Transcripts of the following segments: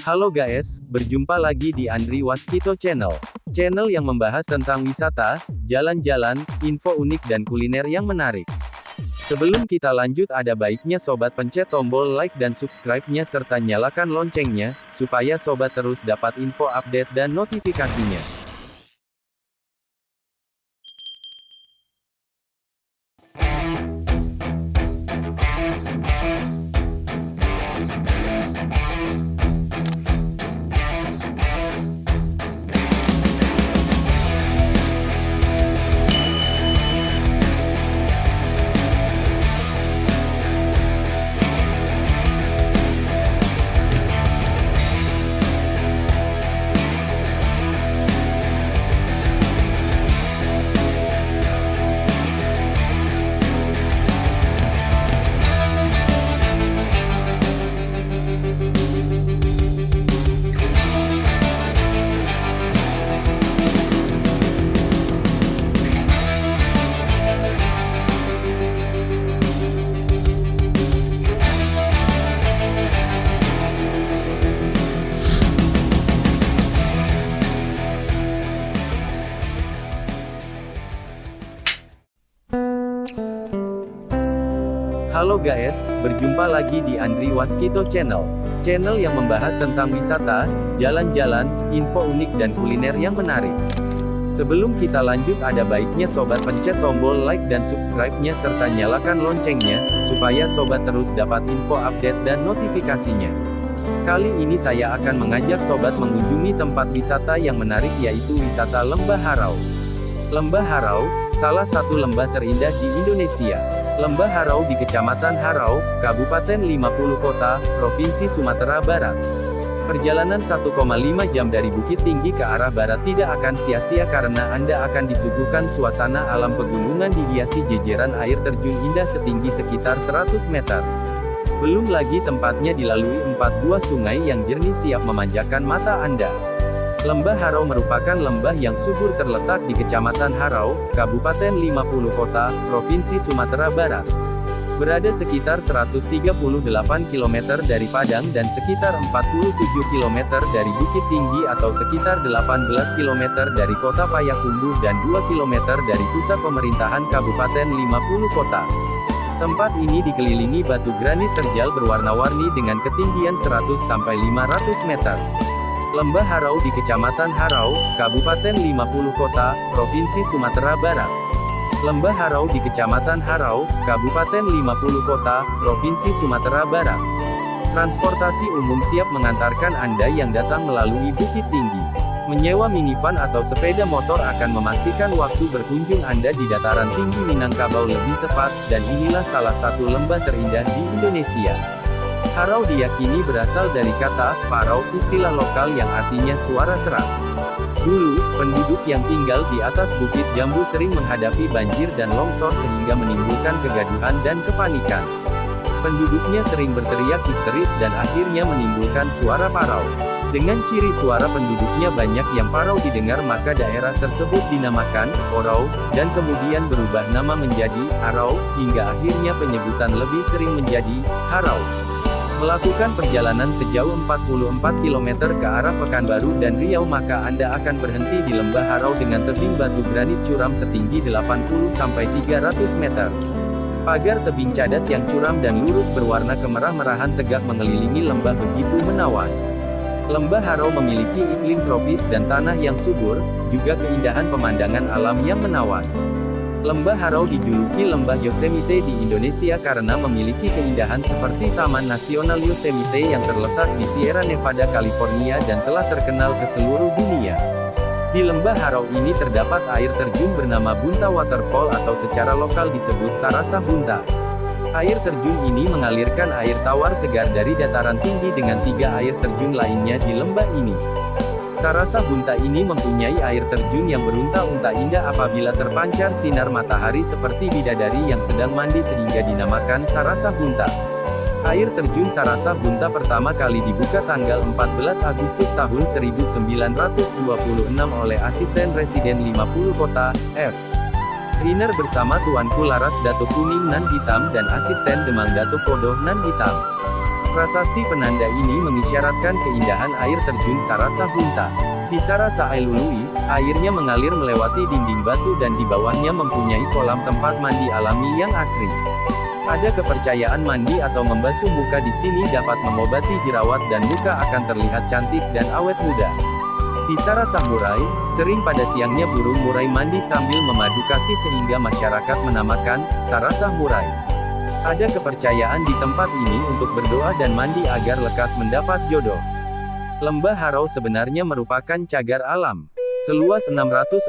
Halo guys, berjumpa lagi di Andri Waskito Channel. Channel yang membahas tentang wisata, jalan-jalan, info unik dan kuliner yang menarik. Sebelum kita lanjut ada baiknya sobat pencet tombol like dan subscribe-nya serta nyalakan loncengnya, supaya sobat terus dapat info update dan notifikasinya. Halo guys, berjumpa lagi di Andri Waskito Channel. Channel yang membahas tentang wisata, jalan-jalan, info unik dan kuliner yang menarik. Sebelum kita lanjut ada baiknya sobat pencet tombol like dan subscribe-nya serta nyalakan loncengnya, supaya sobat terus dapat info update dan notifikasinya. Kali ini saya akan mengajak sobat mengunjungi tempat wisata yang menarik yaitu wisata Lembah Harau. Lembah Harau, salah satu lembah terindah di Indonesia. Lembah Harau di Kecamatan Harau, Kabupaten 50 Kota, Provinsi Sumatera Barat. Perjalanan 1,5 jam dari Bukit Tinggi ke arah barat tidak akan sia-sia karena Anda akan disuguhkan suasana alam pegunungan dihiasi jejeran air terjun indah setinggi sekitar 100 meter. Belum lagi tempatnya dilalui 4 buah sungai yang jernih siap memanjakan mata Anda. Lembah Harau merupakan lembah yang subur terletak di Kecamatan Harau, Kabupaten 50 Kota, Provinsi Sumatera Barat. Berada sekitar 138 km dari Padang dan sekitar 47 km dari Bukit Tinggi atau sekitar 18 km dari Kota Payakumbuh dan 2 km dari pusat pemerintahan Kabupaten 50 Kota. Tempat ini dikelilingi batu granit terjal berwarna-warni dengan ketinggian 100-500 meter. Lembah Harau di Kecamatan Harau, Kabupaten 50 Kota, Provinsi Sumatera Barat. Lembah Harau di Kecamatan Harau, Kabupaten 50 Kota, Provinsi Sumatera Barat. Transportasi umum siap mengantarkan Anda yang datang melalui Bukit Tinggi. Menyewa minivan atau sepeda motor akan memastikan waktu berkunjung Anda di dataran tinggi Minangkabau lebih tepat, dan inilah salah satu lembah terindah di Indonesia. Harau diyakini berasal dari kata "parau", istilah lokal yang artinya suara serak. Dulu, penduduk yang tinggal di atas Bukit Jambu sering menghadapi banjir dan longsor sehingga menimbulkan kegaduhan dan kepanikan. Penduduknya sering berteriak histeris dan akhirnya menimbulkan suara parau. Dengan ciri suara penduduknya banyak yang parau didengar maka daerah tersebut dinamakan Orau, dan kemudian berubah nama menjadi Harau, hingga akhirnya penyebutan lebih sering menjadi Harau. Melakukan perjalanan sejauh 44 km ke arah Pekanbaru dan Riau maka Anda akan berhenti di Lembah Harau dengan tebing batu granit curam setinggi 80-300 meter. Pagar tebing cadas yang curam dan lurus berwarna kemerah-merahan tegak mengelilingi lembah begitu menawan. Lembah Harau memiliki iklim tropis dan tanah yang subur, juga keindahan pemandangan alam yang menawan. Lembah Harau dijuluki Lembah Yosemite di Indonesia karena memiliki keindahan seperti Taman Nasional Yosemite yang terletak di Sierra Nevada, California dan telah terkenal ke seluruh dunia. Di Lembah Harau ini terdapat air terjun bernama Bunta Waterfall atau secara lokal disebut Sarasah Bunta. Air terjun ini mengalirkan air tawar segar dari dataran tinggi dengan 3 air terjun lainnya di lembah ini. Sarasah Bunta ini mempunyai air terjun yang berunta-unta indah apabila terpancar sinar matahari seperti bidadari yang sedang mandi sehingga dinamakan Sarasah Bunta. Air terjun Sarasah Bunta pertama kali dibuka tanggal 14 Agustus tahun 1926 oleh asisten residen 50 Kota, F. Riner bersama Tuanku Laras Datuk Kuning Nan Hitam dan asisten Demang Datuk Kodoh Nan Hitam. Prasasti penanda ini mengisyaratkan keindahan air terjun Sarasa Hunta. Di Sarasa Ailului, airnya mengalir melewati dinding batu dan di bawahnya mempunyai kolam tempat mandi alami yang asri. Ada kepercayaan mandi atau membasuh muka di sini dapat mengobati jerawat dan muka akan terlihat cantik dan awet muda. Di Sarasa Murai, sering pada siangnya burung murai mandi sambil memadu kasih sehingga masyarakat menamakan Sarasa Murai. Ada kepercayaan di tempat ini untuk berdoa dan mandi agar lekas mendapat jodoh. Lembah Harau sebenarnya merupakan cagar alam, seluas 669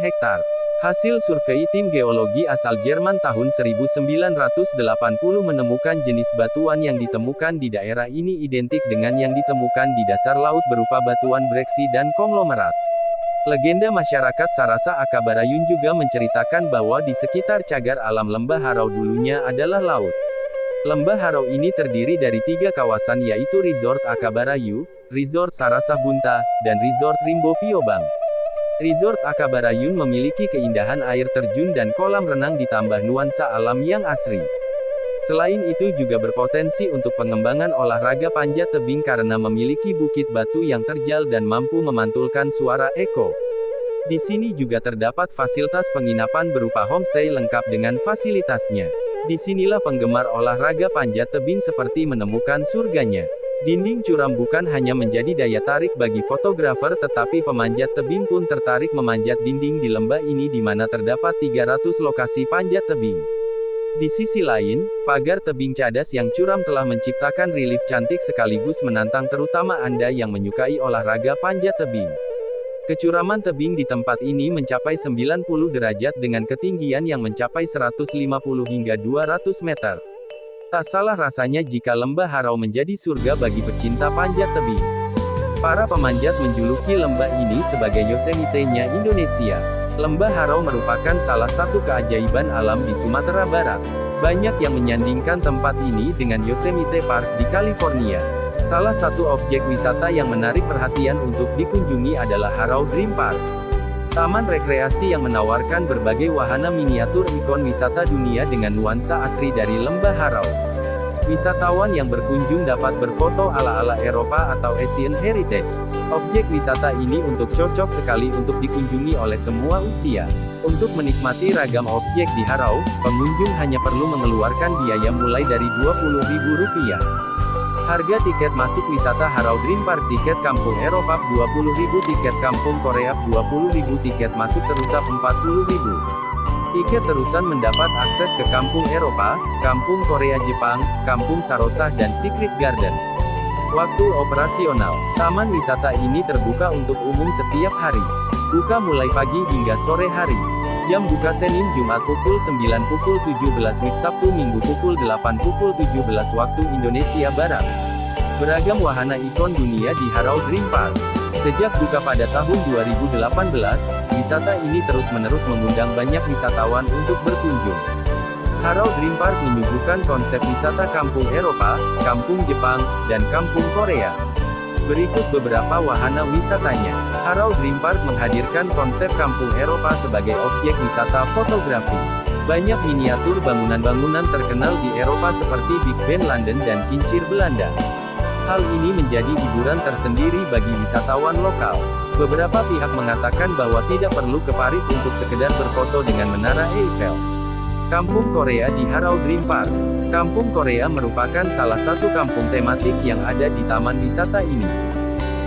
hektar. Hasil survei tim geologi asal Jerman tahun 1980 menemukan jenis batuan yang ditemukan di daerah ini identik dengan yang ditemukan di dasar laut berupa batuan breksi dan konglomerat. Legenda masyarakat Sarasa Akabarayun juga menceritakan bahwa di sekitar cagar alam Lembah Harau dulunya adalah laut. Lembah Harau ini terdiri dari 3 kawasan yaitu Resort Akabarayu, Resort Sarasa Bunta, dan Resort Rimbo Piobang. Resort Akabarayun memiliki keindahan air terjun dan kolam renang ditambah nuansa alam yang asri. Selain itu juga berpotensi untuk pengembangan olahraga panjat tebing karena memiliki bukit batu yang terjal dan mampu memantulkan suara eko. Di sini juga terdapat fasilitas penginapan berupa homestay lengkap dengan fasilitasnya. Disinilah penggemar olahraga panjat tebing seperti menemukan surganya. Dinding curam bukan hanya menjadi daya tarik bagi fotografer tetapi pemanjat tebing pun tertarik memanjat dinding di lembah ini di mana terdapat 300 lokasi panjat tebing. Di sisi lain, pagar tebing cadas yang curam telah menciptakan relief cantik sekaligus menantang terutama Anda yang menyukai olahraga panjat tebing. Kecuraman tebing di tempat ini mencapai 90 derajat dengan ketinggian yang mencapai 150 hingga 200 meter. Tak salah rasanya jika Lembah Harau menjadi surga bagi pecinta panjat tebing. Para pemanjat menjuluki lembah ini sebagai Yosemite-nya Indonesia. Lembah Harau merupakan salah satu keajaiban alam di Sumatera Barat. Banyak yang menyandingkan tempat ini dengan Yosemite Park di California. Salah satu objek wisata yang menarik perhatian untuk dikunjungi adalah Harau Dream Park. Taman rekreasi yang menawarkan berbagai wahana miniatur ikon wisata dunia dengan nuansa asri dari Lembah Harau. Wisatawan yang berkunjung dapat berfoto ala-ala Eropa atau Asian Heritage. Objek wisata ini cocok sekali untuk dikunjungi oleh semua usia. Untuk menikmati ragam objek di Harau, pengunjung hanya perlu mengeluarkan biaya mulai dari Rp20.000. Harga tiket masuk wisata Harau Dream Park: tiket kampung Eropa Rp20.000, tiket kampung Korea Rp20.000, tiket masuk terusan Rp40.000. Tiket terusan mendapat akses ke kampung Eropa, kampung Korea Jepang, kampung Sarosa dan Secret Garden. Waktu operasional: taman wisata ini terbuka untuk umum setiap hari. Buka mulai pagi hingga sore hari. Jam buka Senin Jumat pukul 9 pukul 17 WIB, Sabtu Minggu pukul 8 pukul 17 waktu Indonesia Barat. Beragam wahana ikon dunia di Harau Dream Park. Sejak buka pada tahun 2018, wisata ini terus-menerus mengundang banyak wisatawan untuk berkunjung. Harau Dream Park menyuguhkan konsep wisata kampung Eropa, kampung Jepang, dan kampung Korea. Berikut beberapa wahana wisatanya. Harau Dream Park menghadirkan konsep kampung Eropa sebagai objek wisata fotografi. Banyak miniatur bangunan-bangunan terkenal di Eropa seperti Big Ben London dan Kincir Belanda. Hal ini menjadi hiburan tersendiri bagi wisatawan lokal. Beberapa pihak mengatakan bahwa tidak perlu ke Paris untuk sekedar berfoto dengan Menara Eiffel. Kampung Korea di Harau Dream Park. Kampung Korea merupakan salah satu kampung tematik yang ada di taman wisata ini.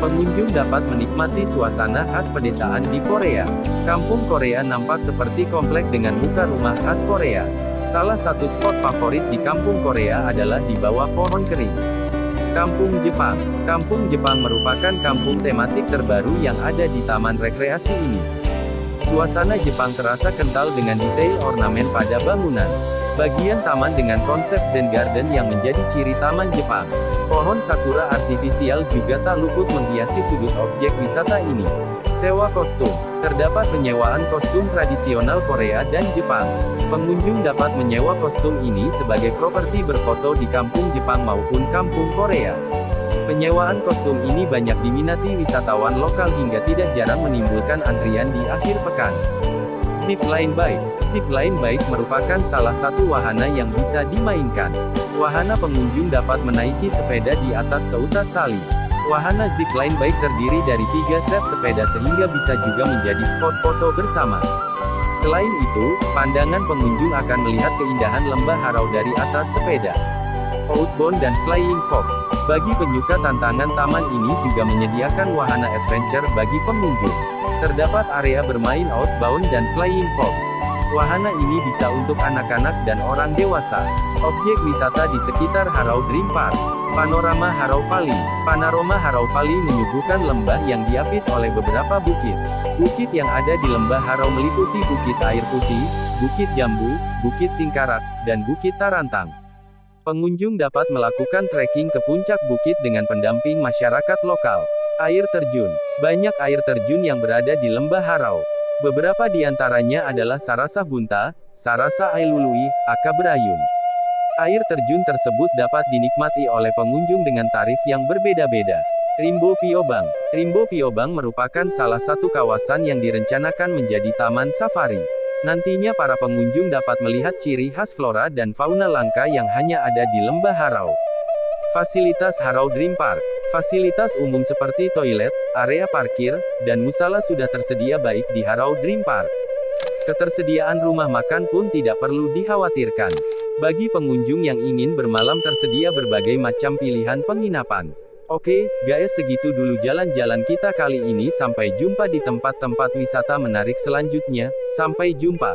Pengunjung dapat menikmati suasana khas pedesaan di Korea. Kampung Korea nampak seperti komplek dengan muka rumah khas Korea. Salah satu spot favorit di Kampung Korea adalah di bawah pohon kering. Kampung Jepang. Kampung Jepang merupakan kampung tematik terbaru yang ada di taman rekreasi ini. Suasana Jepang terasa kental dengan detail ornamen pada bangunan. Bagian taman dengan konsep Zen Garden yang menjadi ciri taman Jepang. Pohon sakura artifisial juga tak luput menghiasi sudut objek wisata ini. Sewa kostum. Terdapat penyewaan kostum tradisional Korea dan Jepang. Pengunjung dapat menyewa kostum ini sebagai properti berfoto di kampung Jepang maupun kampung Korea. Penyewaan kostum ini banyak diminati wisatawan lokal hingga tidak jarang menimbulkan antrian di akhir pekan. Zipline bike. Zipline bike merupakan salah satu wahana yang bisa dimainkan. Wahana pengunjung dapat menaiki sepeda di atas seutas tali. Wahana zipline bike terdiri dari 3 set sepeda sehingga bisa juga menjadi spot foto bersama. Selain itu, pandangan pengunjung akan melihat keindahan lembah Harau dari atas sepeda. Outbound dan Flying Fox. Bagi penyuka tantangan, taman ini juga menyediakan wahana adventure bagi pengunjung. Terdapat area bermain outbound dan Flying Fox. Wahana ini bisa untuk anak-anak dan orang dewasa. Objek wisata di sekitar Harau Dream Park. Panorama Harau Valley. Panorama Harau Valley menyuguhkan lembah yang diapit oleh beberapa bukit. Bukit yang ada di lembah Harau meliputi Bukit Air Putih, Bukit Jambu, Bukit Singkarak, dan Bukit Tarantang. Pengunjung dapat melakukan trekking ke puncak bukit dengan pendamping masyarakat lokal. Air terjun. Banyak air terjun yang berada di lembah Harau. Beberapa di antaranya adalah Sarasa Bunta, Sarasa Ailului, Aka Berayun. Air terjun tersebut dapat dinikmati oleh pengunjung dengan tarif yang berbeda-beda. Rimbo Piobang. Rimbo Piobang merupakan salah satu kawasan yang direncanakan menjadi taman safari. Nantinya para pengunjung dapat melihat ciri khas flora dan fauna langka yang hanya ada di lembah Harau. Fasilitas Harau Dream Park. Fasilitas umum seperti toilet, area parkir, dan musala sudah tersedia baik di Harau Dream Park. Ketersediaan rumah makan pun tidak perlu dikhawatirkan. Bagi pengunjung yang ingin bermalam tersedia berbagai macam pilihan penginapan. Oke, guys, segitu dulu jalan-jalan kita kali ini. Sampai jumpa di tempat-tempat wisata menarik selanjutnya. Sampai jumpa.